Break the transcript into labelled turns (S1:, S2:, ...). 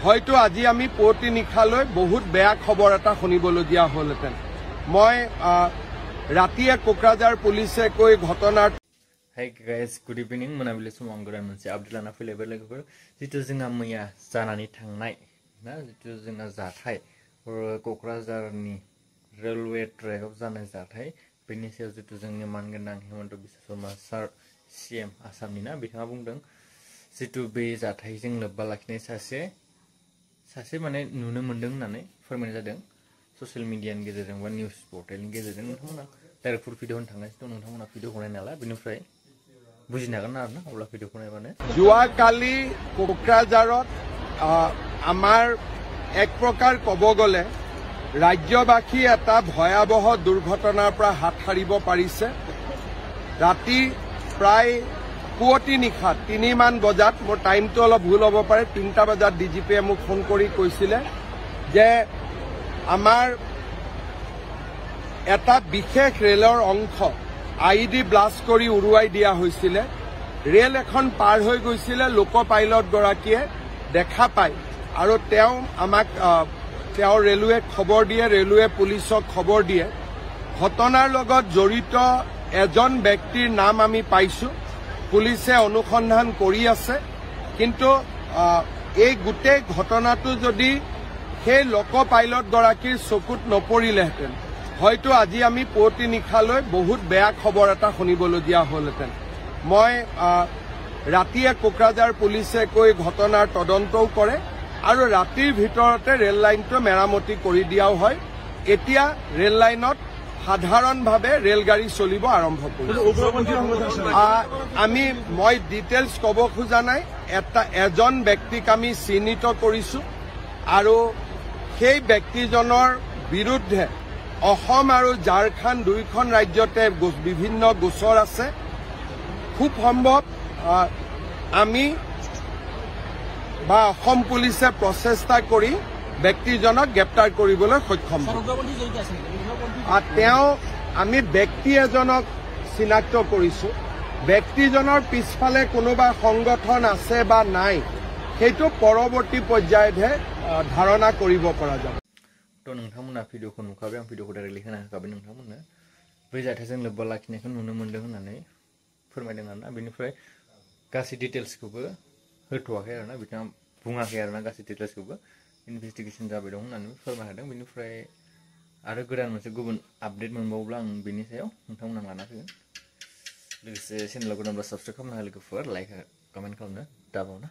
S1: হয়তো আজি আমি পুৱতি নিশালৈ বহুত বেয়া খবৰ এটা শুনিবলগীয়া হ'লহেঁতেন। মই ৰাতিয়ে কোকৰাঝাৰ পুলিচে কৈ ঘটনাৰ
S2: Hey guys, good evening. Monabilis समाव गोदान मोनसे आपडेट लाना फैलायबाय लोगोफोर जितु जोंहा मैया जानानै थांनाय ना जितु जोंहा जाथाय क'क्राझारनि रेलवे ट्रेकआव जानाय जाथाय बेनि सायाव जितु जोंनि मानगोनां हेमन्त बिश्व शर्मा सार सीएम आसामनि ना बिथाङा बुंदों जितु बे जाथायजों लोब्बा लाखिनाय सासे माने नुनो मोनदों होननानै फोरमायनाय जादों ससियेल मिडियानि गेजेरजों बा निउस पर्टेलनि गेजेरजों नोंथांमोना डाइरेक्ट भिडिअ होनो थांगासिनो दं नोंथांमोना भिडिअखौ नाय नालाय बेनिफ्राय बुजिनो हागोन आरोना अब्ला भिडिअखौ नायबानो
S1: যোৱাকালি কোকৰাঝাৰত আমাৰ এক প্ৰকাৰ ক'ব গ'লে ৰাজ্যবাসী এটা ভয়াৱহ দুৰ্ঘটনাৰ পৰা হাত সাৰিব পাৰিছে ৰাতি প্ৰায় পুৱতি নিশা 3 মান বজাত মোৰ টাইমটো অলপ ভুল হ'ব পাৰে 3টা বজাত ডিজিপিয়ে মোক ফোন কৰি কৈছিলে যে আমাৰ এটা বিশেষ ৰেলৰ অংশ আইডি ব্লাষ্ট কৰি উৰুৱাই দিয়া হৈছিল ৰেল এখন পাৰ হৈ গৈছিল লোক পাইলট গৰাকীয়ে দেখা পায় আৰু তেওঁ আমাক তেওঁ ৰেলৱে খবৰ দিয়ে ৰেলৱে পুলিচক খবৰ দিয়ে ঘটনাৰ লগত জড়িত এজন ব্যক্তিৰ নাম আমি পাইছো পুলিচে অনুসন্ধান কৰি আছে কিন্তু এই গোটেই ঘটনাটো যদি সেই লোক পাইলট গৰাকীৰ চকুত নপৰিলেহেঁতেন হয়তো আজি আমি পুৱতি নিশালৈ বহুত বেয়া খবৰ এটা শুনিবলগীয়া হ'লহেঁতেন মই ৰাতিয়ে কোকৰাঝাৰ পুলিচে কৈ ঘটনাৰ তদন্তও কৰে আৰু ৰাতিৰ ভিতৰতে ৰেল লাইনটো মেৰামতি কৰি দিয়াও হয় এতিয়া ৰেল লাইনত সাধাৰণভাৱে ৰেলগাড়ী চলিব আৰম্ভ কৰিছে মই ডিটেইলছ ক'ব খোজা নাই এজন ব্যক্তিক আমি চিহ্নিত কৰিছো আৰু সেই ব্যক্তিজনৰ বিৰুদ্ধে অসম আৰু ঝাৰখণ্ড দুইখন ৰাজ্যতে বিভিন্ন গোচৰ আছে খুব সম্ভৱ আমি বা অসম পুলিচে প্ৰচেষ্টা কৰি ব্যক্তিজনক গ্ৰেপ্তাৰ কৰিবলৈ সক্ষম আমি ব্যক্তি এজনক চিনাক্ত কৰিছো ব্যক্তিজনৰ পিছফালে কোনোবা সংগঠন আছে বা নাই সেইটো পৰৱৰ্তী পৰ্যায়তহে ধাৰণা কৰিব পৰা যাব
S2: तो नोंथांमोना भिडिअखौ नुखाबाय आं भिडिअखौ डाइरेक्टलि होना होखाबाय नोंथांमोननो बै जाथायजों लोब्बा लाखिनायखौ नुनो मोन्दों होननानै फोरमायदों आरोना बेनिफ्राय गासै डिटेल्सखौबो होथ'वाखै आरोना बिथाङा बुङाखै आरोना गासै डिटेल्सखौबो इनभेस्टिगेसन जाबाय दं होननानै फोरमायदों बेनिफ्राय आरो गोदान मोनसे गुबुन आपडेट मोनबावोब्ला आं बेनि सायाव नोंथांमोना लाना फैगोन लोगोसे चेनेलाव गोदानब्ला साबस्क्राइब खालामनो लोगोफोर लाइक कमेन्ट खालामनो दाबावना